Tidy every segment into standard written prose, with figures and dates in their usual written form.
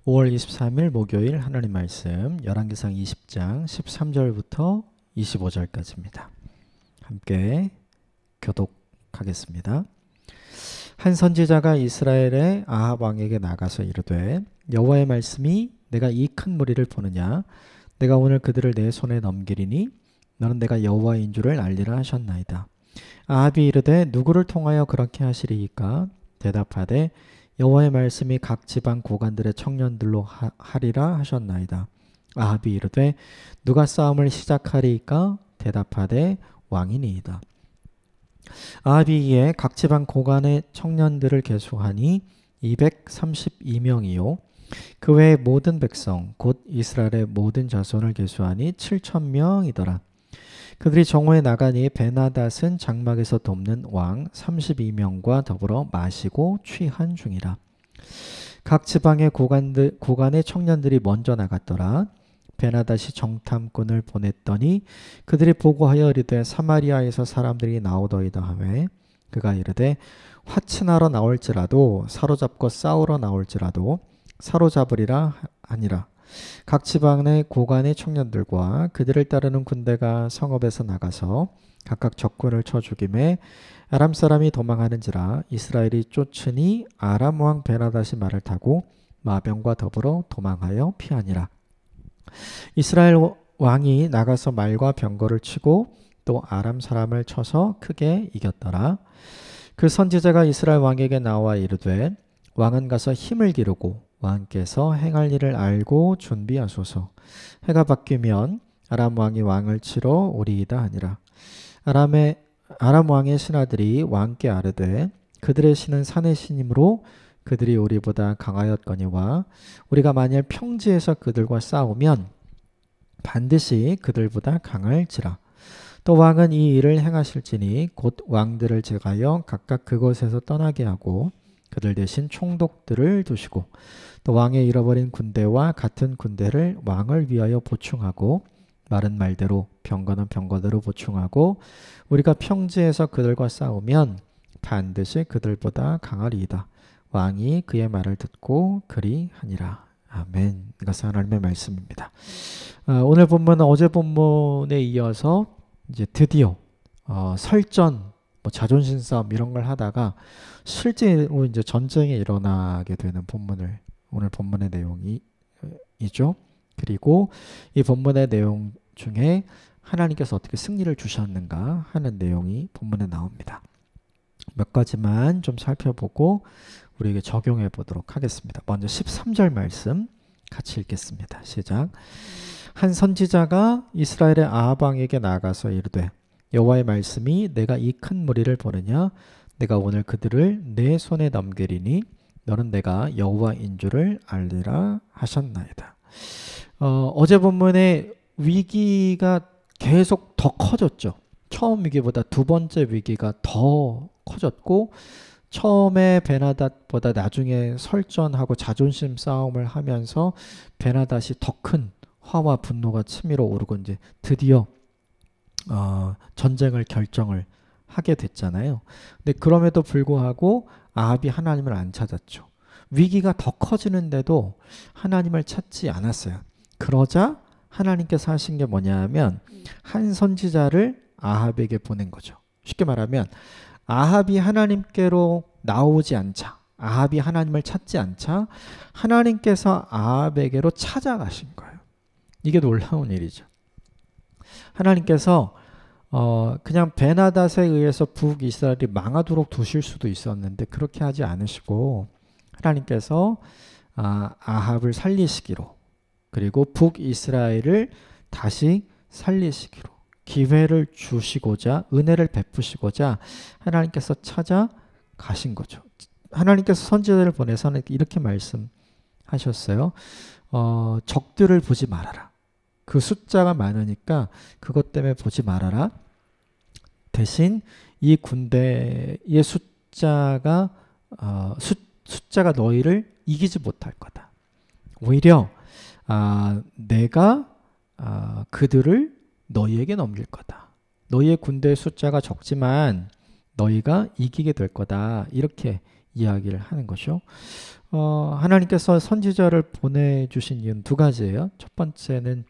5월 23일 목요일 하나님 말씀 열왕기상 20장 13절부터 25절까지입니다. 함께 교독하겠습니다. 한 선지자가 이스라엘의 아합 왕에게 나가서 이르되 여호와의 말씀이 내가 이 큰 무리를 보느냐 내가 오늘 그들을 내 손에 넘기리니 너는 내가 여호와인 줄을 알리라 하셨나이다. 아합이 이르되 누구를 통하여 그렇게 하시리이까? 대답하되 여호와의 말씀이 각 지방 고관들의 청년들로 하리라 하셨나이다. 아합이 이르되 누가 싸움을 시작하리이까? 대답하되 왕이니이다. 아합이 이에 각 지방 고관의 청년들을 계수하니 232명이요 그 외의 모든 백성 곧 이스라엘의 모든 자손을 계수하니 7,000명이더라. 그들이 정오에 나가니 베나닷은 장막에서 돕는 왕 32명과 더불어 마시고 취한 중이라. 각 지방의 고관의 청년들이 먼저 나갔더라. 베나닷이 정탐꾼을 보냈더니 그들이 보고하여 이르되 사마리아에서 사람들이 나오더이다 하매 그가 이르되 화친하러 나올지라도 사로잡고 싸우러 나올지라도 사로잡으리라 하니라. 각 지방의 고관의 청년들과 그들을 따르는 군대가 성읍에서 나가서 각각 적군을 쳐 죽임에 아람 사람이 도망하는지라. 이스라엘이 쫓으니 아람 왕 베나닷이 말을 타고 마병과 더불어 도망하여 피하니라. 이스라엘 왕이 나가서 말과 병거를 치고 또 아람 사람을 쳐서 크게 이겼더라. 그 선지자가 이스라엘 왕에게 나와 이르되 왕은 가서 힘을 기르고 왕께서 행할 일을 알고 준비하소서. 해가 바뀌면 아람 왕이 왕을 치러 오리이다 하니라. 아람 왕의 신하들이 왕께 아뢰되 그들의 신은 산의 신이므로 그들이 우리보다 강하였거니와 우리가 만일 평지에서 그들과 싸우면 반드시 그들보다 강할지라. 또 왕은 이 일을 행하실지니 곧 왕들을 제가여 각각 그곳에서 떠나게 하고 그들 대신 총독들을 두시고 또 왕의 잃어버린 군대와 같은 군대를 왕을 위하여 보충하고 말은 말대로 병거는 병거대로 보충하고 우리가 평지에서 그들과 싸우면 반드시 그들보다 강하리이다. 왕이 그의 말을 듣고 그리하니라. 아멘. 이것은 하나님의 말씀입니다. 오늘 본문은 어제 본문에 이어서 이제 드디어 설전 자존심 싸움 이런 걸 하다가 실제로 이제 전쟁이 일어나게 되는 오늘 본문의 내용이죠. 그리고 이 본문의 내용 중에 하나님께서 어떻게 승리를 주셨는가 하는 내용이 본문에 나옵니다. 몇 가지만 좀 살펴보고 우리에게 적용해 보도록 하겠습니다. 먼저 13절 말씀 같이 읽겠습니다. 시작. 한 선지자가 이스라엘의 아합 왕에게 나가서 이르되 여호와의 말씀이 내가 이 큰 무리를 보느냐 내가 오늘 그들을 내 손에 넘기리니 너는 내가 여호와인 줄을 알리라 하셨나이다. 어제 본문에 위기가 계속 더 커졌죠. 처음 위기보다 두 번째 위기가 더 커졌고 처음에 베나닷보다 나중에 설전하고 자존심 싸움을 하면서 베나닷이 더 큰 화와 분노가 치밀어 오르고 이제 드디어 전쟁을 결정을 하게 됐잖아요. 근데 그럼에도 불구하고 아합이 하나님을 안 찾았죠. 위기가 더 커지는데도 하나님을 찾지 않았어요. 그러자 하나님께서 하신 게 뭐냐면 한 선지자를 아합에게 보낸 거죠. 쉽게 말하면 아합이 하나님께로 나오지 않자, 아합이 하나님을 찾지 않자 하나님께서 아합에게로 찾아가신 거예요. 이게 놀라운 일이죠. 하나님께서 그냥 베나닷에 의해서 북이스라엘이 망하도록 두실 수도 있었는데 그렇게 하지 않으시고 하나님께서 아합을 살리시기로 그리고 북이스라엘을 다시 살리시기로 기회를 주시고자 은혜를 베푸시고자 하나님께서 찾아가신 거죠. 하나님께서 선지자를 보내서 이렇게 말씀하셨어요. 적들을 보지 말아라. 그 숫자가 많으니까 그것 때문에 보지 말아라. 대신 이 군대의 숫자가 너희를 이기지 못할 거다. 오히려 내가 그들을 너희에게 넘길 거다. 너희의 군대의 숫자가 적지만 너희가 이기게 될 거다. 이렇게 이야기를 하는 거죠. 하나님께서 선지자를 보내주신 이유는 두 가지예요. 첫 번째는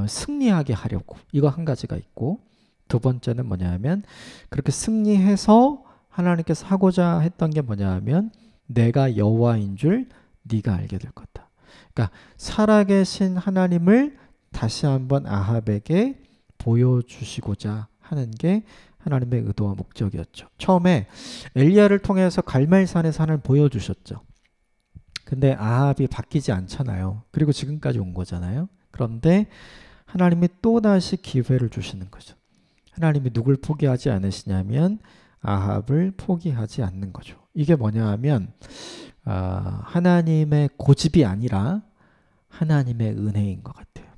승리하게 하려고, 이거 한 가지가 있고, 두 번째는 뭐냐면 그렇게 승리해서 하나님께서 하고자 했던 게 뭐냐면 내가 여호와인 줄 네가 알게 될 거다. 그러니까 살아계신 하나님을 다시 한번 아합에게 보여주시고자 하는 게 하나님의 의도와 목적이었죠. 처음에 엘리야를 통해서 갈멜산에서 하나님 보여주셨죠. 근데 아합이 바뀌지 않잖아요. 그리고 지금까지 온 거잖아요. 그런데 하나님이 또다시 기회를 주시는 거죠. 하나님이 누굴 포기하지 않으시냐면 아합을 포기하지 않는 거죠. 이게 뭐냐 하면 하나님의 고집이 아니라 하나님의 은혜인 것 같아요.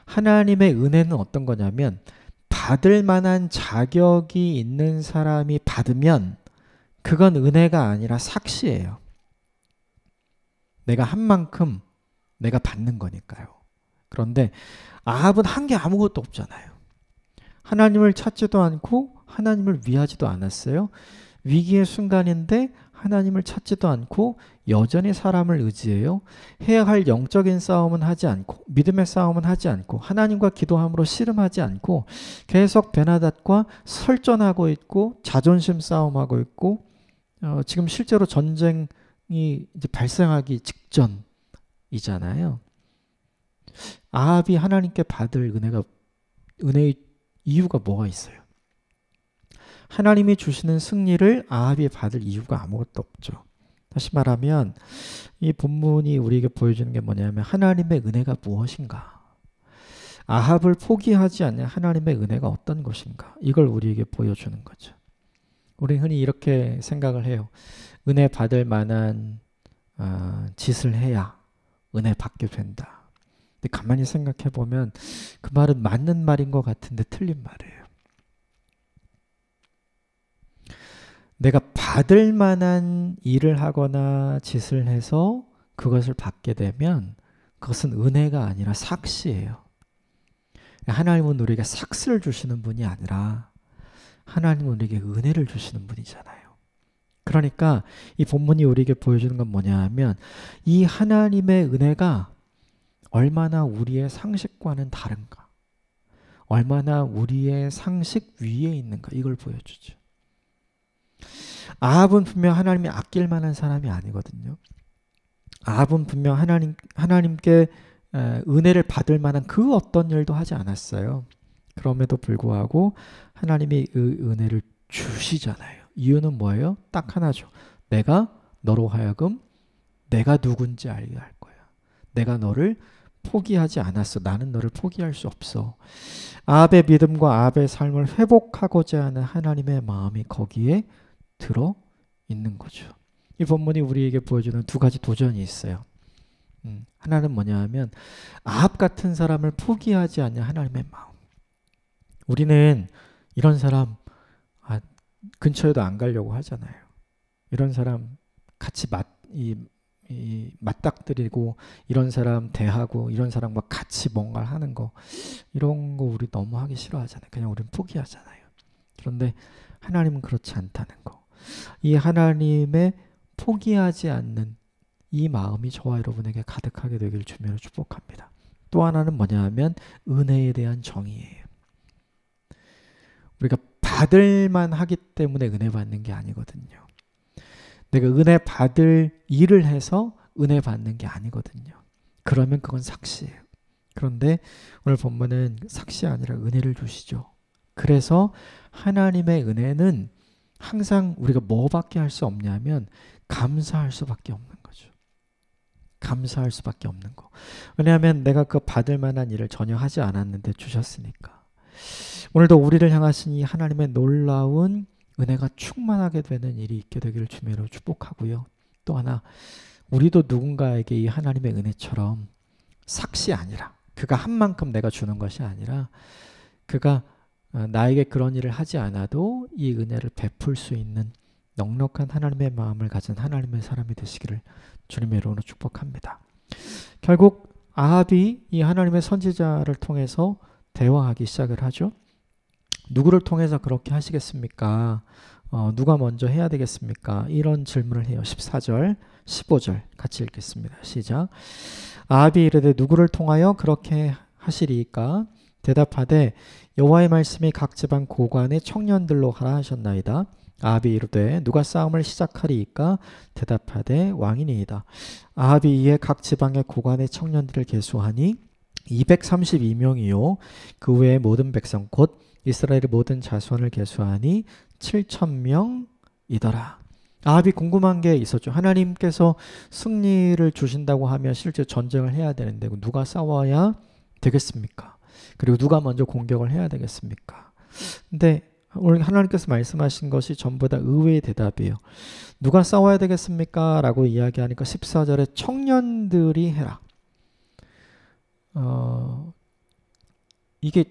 하나님의 은혜는 어떤 거냐면 받을 만한 자격이 있는 사람이 받으면 그건 은혜가 아니라 삭시예요. 내가 한 만큼 내가 받는 거니까요. 그런데 아합은 한 게 아무것도 없잖아요. 하나님을 찾지도 않고 하나님을 위하지도 않았어요. 위기의 순간인데 하나님을 찾지도 않고 여전히 사람을 의지해요. 해야 할 영적인 싸움은 하지 않고 믿음의 싸움은 하지 않고 하나님과 기도함으로 씨름하지 않고 계속 베나닷과 설전하고 있고 자존심 싸움하고 있고 지금 실제로 전쟁이 이제 발생하기 직전이잖아요. 아합이 하나님께 받을 은혜의 이유가 뭐가 있어요? 하나님이 주시는 승리를 아합이 받을 이유가 아무것도 없죠. 다시 말하면 이 본문이 우리에게 보여주는 게 뭐냐면 하나님의 은혜가 무엇인가? 아합을 포기하지 않는 하나님의 은혜가 어떤 것인가? 이걸 우리에게 보여주는 거죠. 우리 흔히 이렇게 생각을 해요. 은혜 받을 만한 짓을 해야 은혜 받게 된다. 근데 가만히 생각해 보면 그 말은 맞는 말인 것 같은데 틀린 말이에요. 내가 받을 만한 일을 하거나 짓을 해서 그것을 받게 되면 그것은 은혜가 아니라 삭시예요. 하나님은 우리에게 삭스를 주시는 분이 아니라 하나님은 우리에게 은혜를 주시는 분이잖아요. 그러니까 이 본문이 우리에게 보여주는 건 뭐냐 하면 이 하나님의 은혜가 얼마나 우리의 상식과는 다른가, 얼마나 우리의 상식 위에 있는가, 이걸 보여주죠. 아합은 분명 하나님이 아낄 만한 사람이 아니거든요. 아합은 분명 하나님께 은혜를 받을 만한 그 어떤 일도 하지 않았어요. 그럼에도 불구하고 하나님이 은혜를 주시잖아요. 이유는 뭐예요? 딱 하나죠. 내가 너로 하여금 내가 누군지 알게 할 거야. 내가 너를 포기하지 않았어. 나는 너를 포기할 수 없어. 아합의 믿음과 아합의 삶을 회복하고자 하는 하나님의 마음이 거기에 들어 있는 거죠. 이 본문이 우리에게 보여주는 두 가지 도전이 있어요. 하나는 뭐냐 하면 아합 같은 사람을 포기하지 않는 하나님의 마음. 우리는 이런 사람 근처에도 안 가려고 하잖아요. 이런 사람 같이 맞닥뜨리고 이런 사람 대하고 이런 사람과 같이 뭔가를 하는 거, 이런 거 우리 너무 하기 싫어하잖아요. 그냥 우리는 포기하잖아요. 그런데 하나님은 그렇지 않다는 거. 이 하나님의 포기하지 않는 이 마음이 저와 여러분에게 가득하게 되기를 주님으로 축복합니다. 또 하나는 뭐냐 하면 은혜에 대한 정의예요. 우리가 받을만 하기 때문에 은혜 받는 게 아니거든요. 내가 은혜 받을 일을 해서 은혜 받는 게 아니거든요. 그러면 그건 삭시예요. 그런데 오늘 본문은 삭시 아니라 은혜를 주시죠. 그래서 하나님의 은혜는 항상 우리가 뭐밖에 할 수 없냐면 감사할 수밖에 없는 거죠. 감사할 수밖에 없는 거. 왜냐하면 내가 그 받을 만한 일을 전혀 하지 않았는데 주셨으니까. 오늘도 우리를 향하신 이 하나님의 놀라운 은혜가 충만하게 되는 일이 있게 되기를 주님으로 축복하고요. 또 하나, 우리도 누군가에게 이 하나님의 은혜처럼 삭시 아니라, 그가 한 만큼 내가 주는 것이 아니라 그가 나에게 그런 일을 하지 않아도 이 은혜를 베풀 수 있는 넉넉한 하나님의 마음을 가진 하나님의 사람이 되시기를 주님의 이름으로 축복합니다. 결국 아합이 이 하나님의 선지자를 통해서 대화하기 시작을 하죠. 누구를 통해서 그렇게 하시겠습니까? 누가 먼저 해야 되겠습니까? 이런 질문을 해요. 14절, 15절 같이 읽겠습니다. 시작. 아합이 이르되 누구를 통하여 그렇게 하시리이까? 대답하되 여호와의 말씀이 각 지방 고관의 청년들로 하라 하셨나이다. 아합이 이르되 누가 싸움을 시작하리이까? 대답하되 왕이니이다. 아합이 이에 각 지방의 고관의 청년들을 계수하니 232명이요 그 외의 모든 백성 곧 이스라엘의 모든 자손을 계수하니 7,000명이더라. 아합이 궁금한 게 있었죠. 하나님께서 승리를 주신다고 하면 실제 전쟁을 해야 되는데 누가 싸워야 되겠습니까? 그리고 누가 먼저 공격을 해야 되겠습니까? 근데 오늘 하나님께서 말씀하신 것이 전부 다 의외의 대답이에요. 누가 싸워야 되겠습니까? 라고 이야기하니까 14절에 청년들이 해라. 이게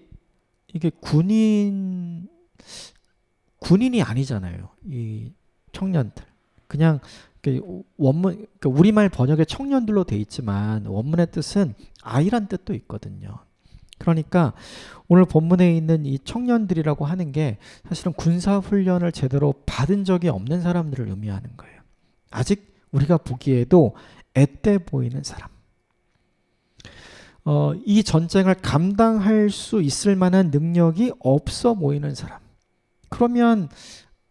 군인이 아니잖아요. 이 청년들. 그냥 원문, 그러니까 우리말 번역에 청년들로 돼 있지만 원문의 뜻은 아이란 뜻도 있거든요. 그러니까 오늘 본문에 있는 이 청년들이라고 하는 게 사실은 군사훈련을 제대로 받은 적이 없는 사람들을 의미하는 거예요. 아직 우리가 보기에도 앳돼 보이는 사람. 이 전쟁을 감당할 수 있을 만한 능력이 없어 보이는 사람. 그러면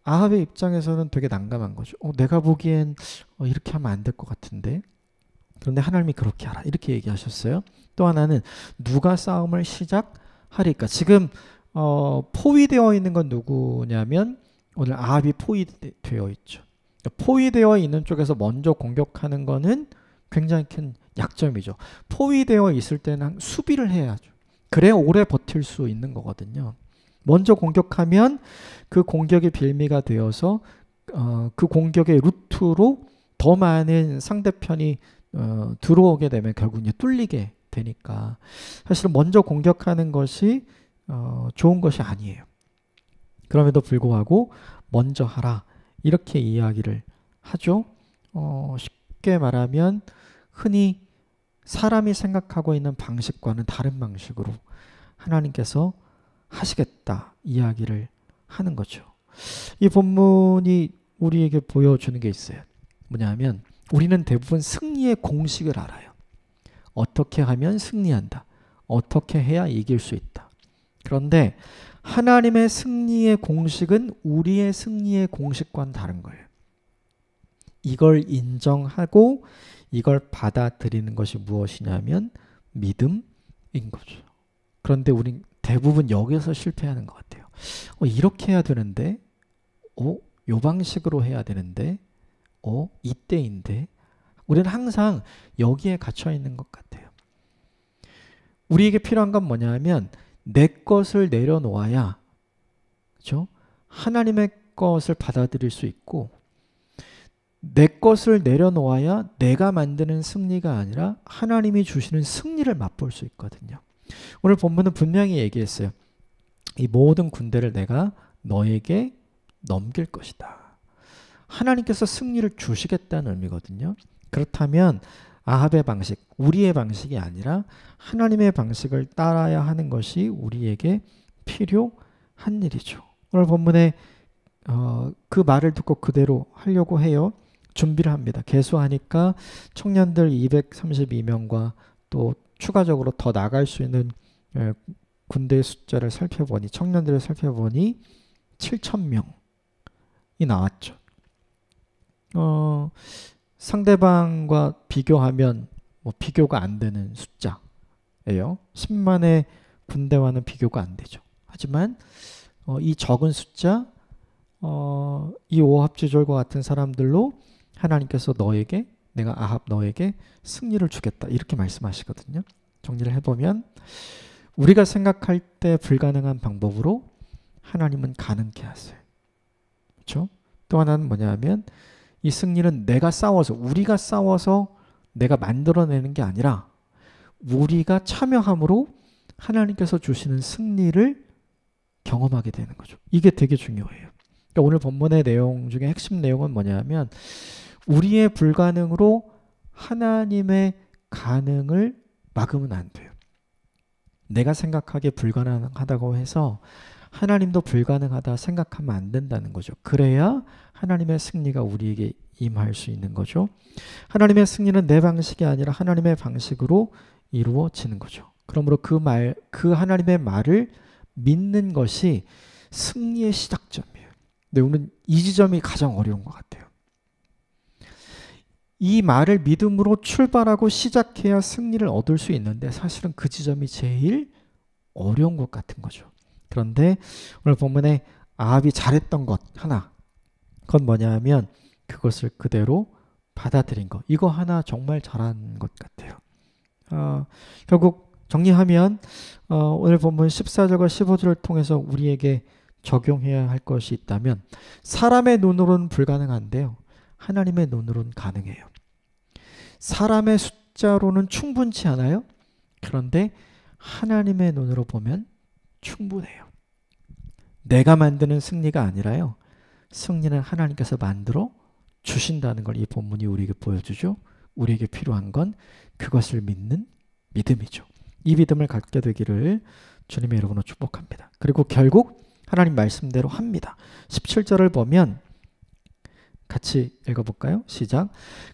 아합의 입장에서는 되게 난감한 거죠. 내가 보기엔 이렇게 하면 안 될 것 같은데. 그런데 하나님이 그렇게 하라. 이렇게 얘기하셨어요. 또 하나는 누가 싸움을 시작하리까. 지금 포위되어 있는 건 누구냐면 오늘 아합이 포위되어 있죠. 포위되어 있는 쪽에서 먼저 공격하는 거는 굉장히 큰 약점이죠. 포위되어 있을 때는 수비를 해야죠. 그래야 오래 버틸 수 있는 거거든요. 먼저 공격하면 그 공격의 빌미가 되어서 그 공격의 루트로 더 많은 상대편이 들어오게 되면 결국 이제 뚫리게 되니까 사실은 먼저 공격하는 것이 좋은 것이 아니에요. 그럼에도 불구하고 먼저 하라 이렇게 이야기를 하죠. 쉽게 말하면 흔히 사람이 생각하고 있는 방식과는 다른 방식으로 하나님께서 하시겠다 이야기를 하는 거죠. 이 본문이 우리에게 보여주는 게 있어요. 뭐냐면 우리는 대부분 승리의 공식을 알아요. 어떻게 하면 승리한다. 어떻게 해야 이길 수 있다. 그런데 하나님의 승리의 공식은 우리의 승리의 공식과는 다른 거예요. 이걸 인정하고 이걸 받아들이는 것이 무엇이냐면 믿음인 거죠. 그런데 우린 대부분 여기서 실패하는 것 같아요. 이렇게 해야 되는데, 요 방식으로 해야 되는데, 이때인데, 우리는 항상 여기에 갇혀 있는 것 같아요. 우리에게 필요한 건 뭐냐면 내 것을 내려놓아야, 그렇죠? 하나님의 것을 받아들일 수 있고, 내 것을 내려놓아야 내가 만드는 승리가 아니라 하나님이 주시는 승리를 맛볼 수 있거든요. 오늘 본문은 분명히 얘기했어요. 이 모든 군대를 내가 너에게 넘길 것이다. 하나님께서 승리를 주시겠다는 의미거든요. 그렇다면 아합의 방식, 우리의 방식이 아니라 하나님의 방식을 따라야 하는 것이 우리에게 필요한 일이죠. 오늘 본문에 그 말을 듣고 그대로 하려고 해요. 준비를 합니다. 계수하니까 청년들 232명과 또 추가적으로 더 나갈 수 있는 군대의 숫자를 살펴보니 청년들을 살펴보니 7,000명이 나왔죠. 상대방과 비교하면 비교가 안 되는 숫자예요. 10만의 군대와는 비교가 안 되죠. 하지만 이 적은 숫자, 이 오합지졸과 같은 사람들로 하나님께서 내가 아합 너에게 승리를 주겠다 이렇게 말씀하시거든요. 정리를 해보면 우리가 생각할 때 불가능한 방법으로 하나님은 가능케 하세요. 그렇죠? 또 하나는 뭐냐면 이 승리는 우리가 싸워서 내가 만들어내는 게 아니라 우리가 참여함으로 하나님께서 주시는 승리를 경험하게 되는 거죠. 이게 되게 중요해요. 그러니까 오늘 본문의 내용 중에 핵심 내용은 뭐냐면 우리의 불가능으로 하나님의 가능을 막으면 안 돼요. 내가 생각하기에 불가능하다고 해서 하나님도 불가능하다 생각하면 안 된다는 거죠. 그래야 하나님의 승리가 우리에게 임할 수 있는 거죠. 하나님의 승리는 내 방식이 아니라 하나님의 방식으로 이루어지는 거죠. 그러므로 그 하나님의 말을 믿는 것이 승리의 시작점이에요. 근데 오늘 이 지점이 가장 어려운 것 같아요. 이 말을 믿음으로 출발하고 시작해야 승리를 얻을 수 있는데 사실은 그 지점이 제일 어려운 것 같은 거죠. 그런데 오늘 본문에 아합이 잘했던 것 하나, 그건 뭐냐 하면 그것을 그대로 받아들인 것. 이거 하나 정말 잘한 것 같아요. 결국 정리하면 오늘 본문 14절과 15절을 통해서 우리에게 적용해야 할 것이 있다면 사람의 눈으로는 불가능한데요. 하나님의 눈으로는 가능해요. 사람의 숫자로는 충분치 않아요. 그런데 하나님의 눈으로 보면 충분해요. 내가 만드는 승리가 아니라요. 승리는 하나님께서 만들어 주신다는 걸 이 본문이 우리에게 보여주죠. 우리에게 필요한 건 그것을 믿는 믿음이죠. 이 믿음을 갖게 되기를 주님의 이름으로 축복합니다. 그리고 결국 하나님 말씀대로 합니다. 17절을 보면 같이 읽어볼까요? 시작.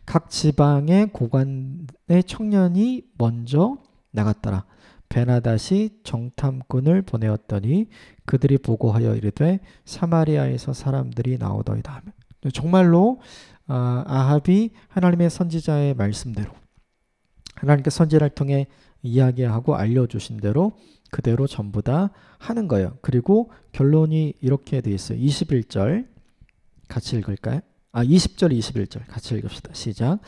각 지방의 고관의 청년이 먼저 나갔더라. 베나닷이 정탐꾼을 보내었더니 그들이 보고하여 이르되 사마리아에서 사람들이 나오더이다 하며, 정말로 아합이 하나님의 선지자의 말씀대로 하나님께 선지자를 통해 이야기하고 알려주신 대로 그대로 전부 다 하는 거예요. 그리고 결론이 이렇게 되어 있어요. 21절 같이 읽을까요? 20절 21절 같이 읽읍시다. 시작.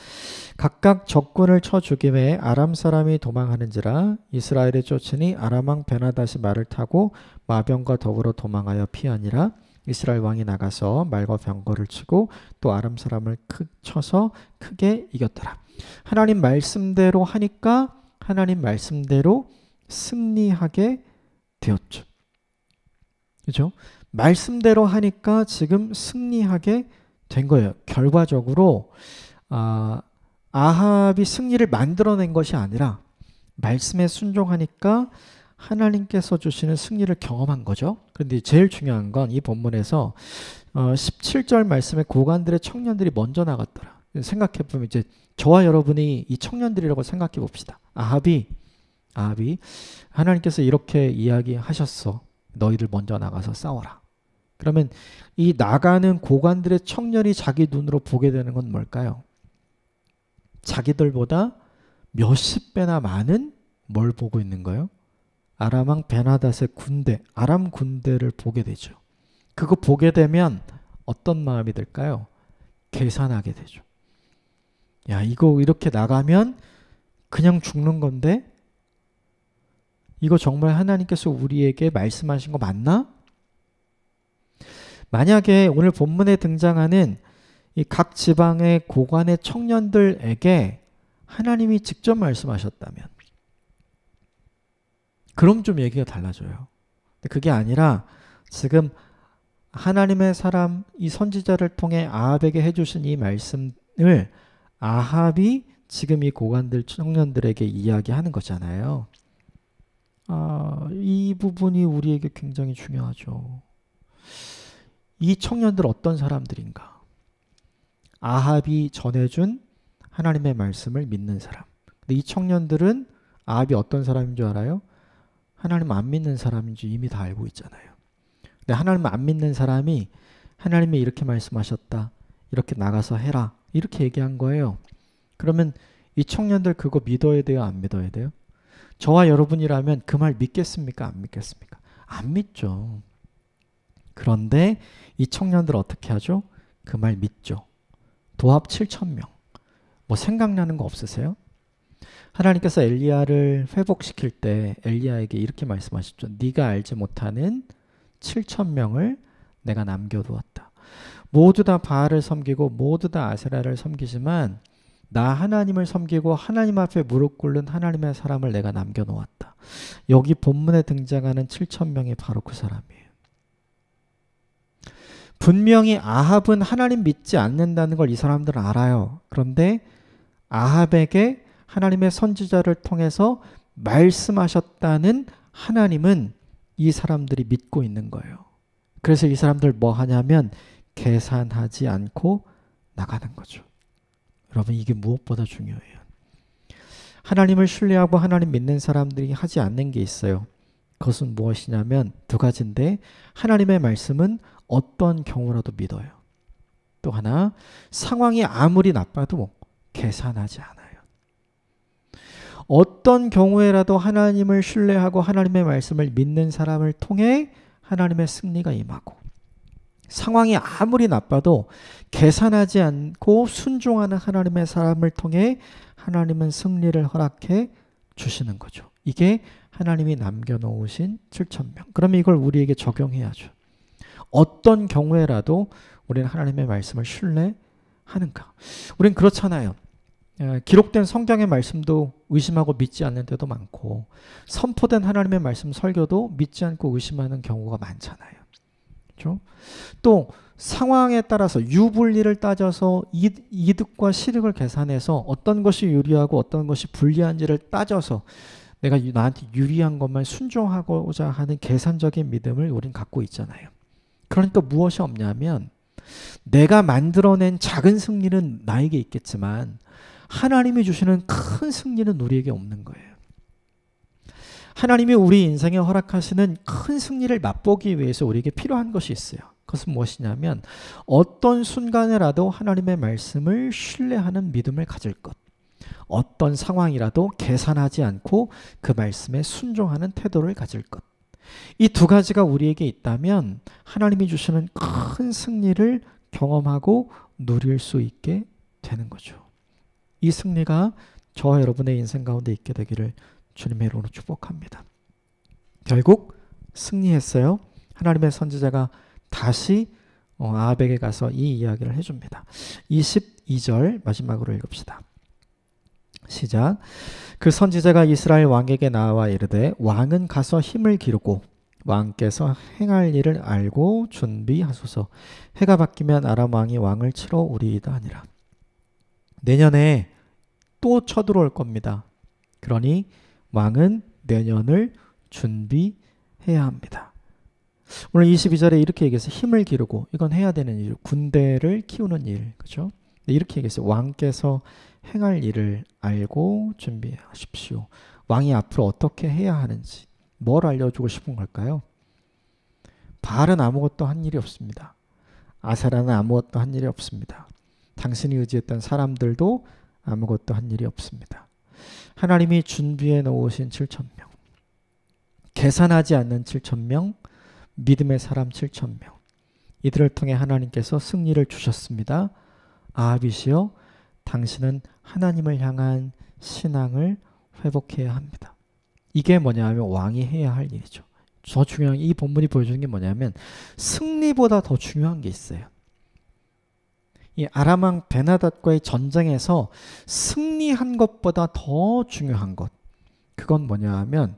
각각 적군을 쳐 죽임에 아람 사람이 도망하는지라 이스라엘의 쫓으니 아람 왕 베나닷이 말을 타고 마병과 더불어 도망하여 피하니라. 이스라엘 왕이 나가서 말과 병거를 치고 또 아람 사람을 쳐서 크게 이겼더라. 하나님 말씀대로 하니까 하나님 말씀대로 승리하게 되었죠. 그렇죠? 말씀대로 하니까 지금 승리하게 된 거예요. 결과적으로 아합이 승리를 만들어낸 것이 아니라 말씀에 순종하니까 하나님께서 주시는 승리를 경험한 거죠. 그런데 제일 중요한 건 이 본문에서 17절 말씀에 고관들의 청년들이 먼저 나갔더라. 생각해보면 이제 저와 여러분이 이 청년들이라고 생각해 봅시다. 아합이 하나님께서 이렇게 이야기하셨어. 너희들 먼저 나가서 싸워라. 그러면 이 나가는 고관들의 청년이 자기 눈으로 보게 되는 건 뭘까요? 자기들보다 몇십 배나 많은 뭘 보고 있는 거예요? 아람 왕 베나닷의 군대, 아람 군대를 보게 되죠. 그거 보게 되면 어떤 마음이 들까요? 계산하게 되죠. 야, 이거 이렇게 나가면 그냥 죽는 건데 이거 정말 하나님께서 우리에게 말씀하신 거 맞나? 만약에 오늘 본문에 등장하는 이 각 지방의 고관의 청년들에게 하나님이 직접 말씀하셨다면 그럼 좀 얘기가 달라져요. 근데 그게 아니라 지금 하나님의 사람 이 선지자를 통해 아합에게 해주신 이 말씀을 아합이 지금 이 고관들 청년들에게 이야기하는 거잖아요. 이 부분이 우리에게 굉장히 중요하죠. 이 청년들 어떤 사람들인가? 아합이 전해준 하나님의 말씀을 믿는 사람. 근데 이 청년들은 아합이 어떤 사람인 줄 알아요? 하나님 안 믿는 사람인 줄 이미 다 알고 있잖아요. 근데 하나님 안 믿는 사람이 하나님이 이렇게 말씀하셨다. 이렇게 나가서 해라. 이렇게 얘기한 거예요. 그러면 이 청년들 그거 믿어야 돼요? 안 믿어야 돼요? 저와 여러분이라면 그 말 믿겠습니까? 안 믿겠습니까? 안 믿죠. 그런데 이 청년들 어떻게 하죠? 그 말 믿죠. 도합 7,000명. 뭐 생각나는 거 없으세요? 하나님께서 엘리야를 회복시킬 때 엘리야에게 이렇게 말씀하셨죠. 네가 알지 못하는 7,000명을 내가 남겨두었다. 모두 다 바알을 섬기고 모두 다 아세라를 섬기지만 나 하나님을 섬기고 하나님 앞에 무릎 꿇는 하나님의 사람을 내가 남겨놓았다. 여기 본문에 등장하는 7,000명이 바로 그 사람이에요. 분명히 아합은 하나님 믿지 않는다는 걸 이 사람들은 알아요. 그런데 아합에게 하나님의 선지자를 통해서 말씀하셨다는 하나님은 이 사람들이 믿고 있는 거예요. 그래서 이 사람들 뭐 하냐면 계산하지 않고 나가는 거죠. 여러분, 이게 무엇보다 중요해요. 하나님을 신뢰하고 하나님 믿는 사람들이 하지 않는 게 있어요. 그것은 무엇이냐면 두 가지인데, 하나님의 말씀은 어떤 경우라도 믿어요. 또 하나, 상황이 아무리 나빠도 계산하지 않아요. 어떤 경우에라도 하나님을 신뢰하고 하나님의 말씀을 믿는 사람을 통해 하나님의 승리가 임하고, 상황이 아무리 나빠도 계산하지 않고 순종하는 하나님의 사람을 통해 하나님은 승리를 허락해 주시는 거죠. 이게 하나님이 남겨놓으신 7,000명. 그러면 이걸 우리에게 적용해야죠. 어떤 경우에라도 우리는 하나님의 말씀을 신뢰하는가? 우리는 그렇잖아요. 기록된 성경의 말씀도 의심하고 믿지 않는 데도 많고, 선포된 하나님의 말씀 설교도 믿지 않고 의심하는 경우가 많잖아요. 그렇죠? 또 상황에 따라서 유불리를 따져서 이득과 실익을 계산해서 어떤 것이 유리하고 어떤 것이 불리한지를 따져서 내가 나한테 유리한 것만 순종하고자 하는 계산적인 믿음을 우린 갖고 있잖아요. 그러니까 무엇이 없냐면, 내가 만들어낸 작은 승리는 나에게 있겠지만 하나님이 주시는 큰 승리는 우리에게 없는 거예요. 하나님이 우리 인생에 허락하시는 큰 승리를 맛보기 위해서 우리에게 필요한 것이 있어요. 그것은 무엇이냐면 어떤 순간에라도 하나님의 말씀을 신뢰하는 믿음을 가질 것, 어떤 상황이라도 계산하지 않고 그 말씀에 순종하는 태도를 가질 것. 이 두 가지가 우리에게 있다면 하나님이 주시는 큰 승리를 경험하고 누릴 수 있게 되는 거죠. 이 승리가 저와 여러분의 인생 가운데 있게 되기를 주님의 이름으로 축복합니다. 결국 승리했어요. 하나님의 선지자가 다시 아합에게 가서 이 이야기를 해줍니다. 22절 마지막으로 읽읍시다. 시작. 그 선지자가 이스라엘 왕에게 나와 이르되 왕은 가서 힘을 기르고 왕께서 행할 일을 알고 준비하소서. 해가 바뀌면 아람 왕이 왕을 치러 오리이다 하니라. 내년에 또 쳐들어올 겁니다. 그러니 왕은 내년을 준비해야 합니다. 오늘 22절에 이렇게 얘기해서 힘을 기르고, 이건 해야 되는 일, 군대를 키우는 일, 그렇죠? 이렇게 얘기했어요. 왕께서 행할 일을 알고 준비하십시오. 왕이 앞으로 어떻게 해야 하는지, 뭘 알려주고 싶은 걸까요? 바알은 아무것도 한 일이 없습니다. 아세라는 아무것도 한 일이 없습니다. 당신이 의지했던 사람들도 아무것도 한 일이 없습니다. 하나님이 준비해 놓으신 7,000명, 계산하지 않는 7,000명, 믿음의 사람 7,000명, 이들을 통해 하나님께서 승리를 주셨습니다. 아합이시여, 당신은 하나님을 향한 신앙을 회복해야 합니다. 이게 뭐냐면 왕이 해야 할 일이죠. 더 중요한, 이 본문이 보여주는 게 뭐냐면 승리보다 더 중요한 게 있어요. 이 아람 왕 베나닷과의 전쟁에서 승리한 것보다 더 중요한 것, 그건 뭐냐 하면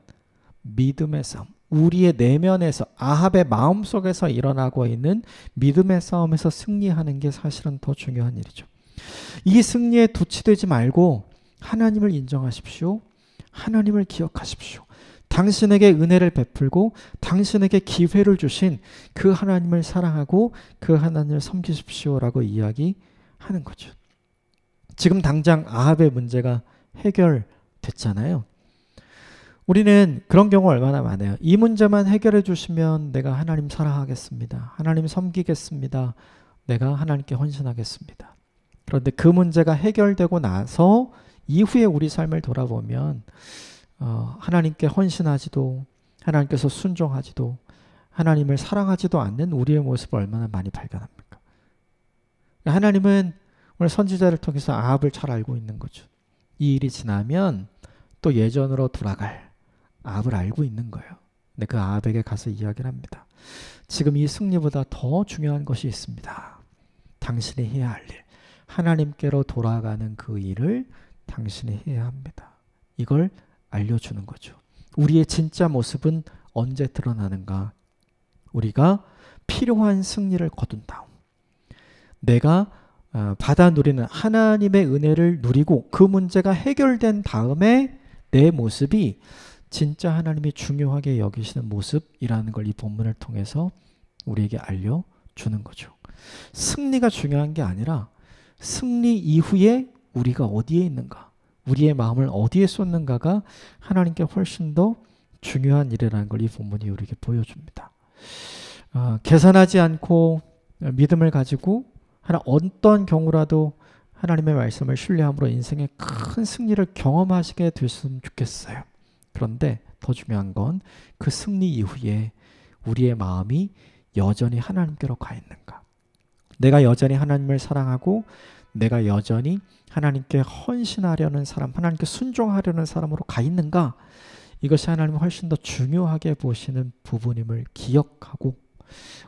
믿음의 싸움, 우리의 내면에서, 아합의 마음속에서 일어나고 있는 믿음의 싸움에서 승리하는 게 사실은 더 중요한 일이죠. 이 승리에 도취되지 말고 하나님을 인정하십시오. 하나님을 기억하십시오. 당신에게 은혜를 베풀고 당신에게 기회를 주신 그 하나님을 사랑하고 그 하나님을 섬기십시오라고 이야기하는 거죠. 지금 당장 아합의 문제가 해결됐잖아요. 우리는 그런 경우 얼마나 많아요. 이 문제만 해결해 주시면 내가 하나님 사랑하겠습니다. 하나님 섬기겠습니다. 내가 하나님께 헌신하겠습니다. 그런데 그 문제가 해결되고 나서 이후에 우리 삶을 돌아보면 하나님께 헌신하지도, 하나님께서 순종하지도, 하나님을 사랑하지도 않는 우리의 모습을 얼마나 많이 발견합니까? 하나님은 오늘 선지자를 통해서 아합을 잘 알고 있는 거죠. 이 일이 지나면 또 예전으로 돌아갈 아합을 알고 있는 거예요. 근데 그 아합에게 가서 이야기를 합니다. 지금 이 승리보다 더 중요한 것이 있습니다. 당신이 해야 할 일, 하나님께로 돌아가는 그 일을 당신이 해야 합니다. 이걸 알려주는 거죠. 우리의 진짜 모습은 언제 드러나는가? 우리가 필요한 승리를 거둔 다음, 내가 받아 누리는 하나님의 은혜를 누리고 그 문제가 해결된 다음에 내 모습이 진짜 하나님이 중요하게 여기시는 모습이라는 걸 이 본문을 통해서 우리에게 알려주는 거죠. 승리가 중요한 게 아니라 승리 이후에 우리가 어디에 있는가, 우리의 마음을 어디에 쏟는가가 하나님께 훨씬 더 중요한 일이라는 걸 이 본문이 우리에게 보여줍니다. 계산하지 않고 믿음을 가지고 어떤 경우라도 하나님의 말씀을 신뢰함으로 인생의 큰 승리를 경험하시게 됐으면 좋겠어요. 그런데 더 중요한 건 그 승리 이후에 우리의 마음이 여전히 하나님께로 가 있는가, 내가 여전히 하나님을 사랑하고 내가 여전히 하나님께 헌신하려는 사람, 하나님께 순종하려는 사람으로 가 있는가, 이것이 하나님이 훨씬 더 중요하게 보시는 부분임을 기억하고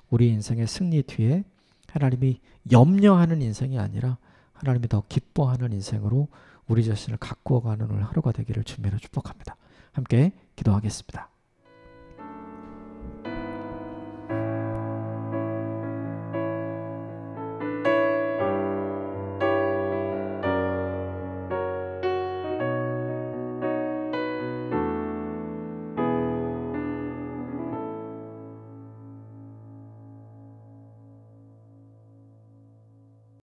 우리 인생의 승리 뒤에 하나님이 염려하는 인생이 아니라 하나님이 더 기뻐하는 인생으로 우리 자신을 가꾸어가는 오늘 하루가 되기를 주님으로 축복합니다. 함께 기도하겠습니다.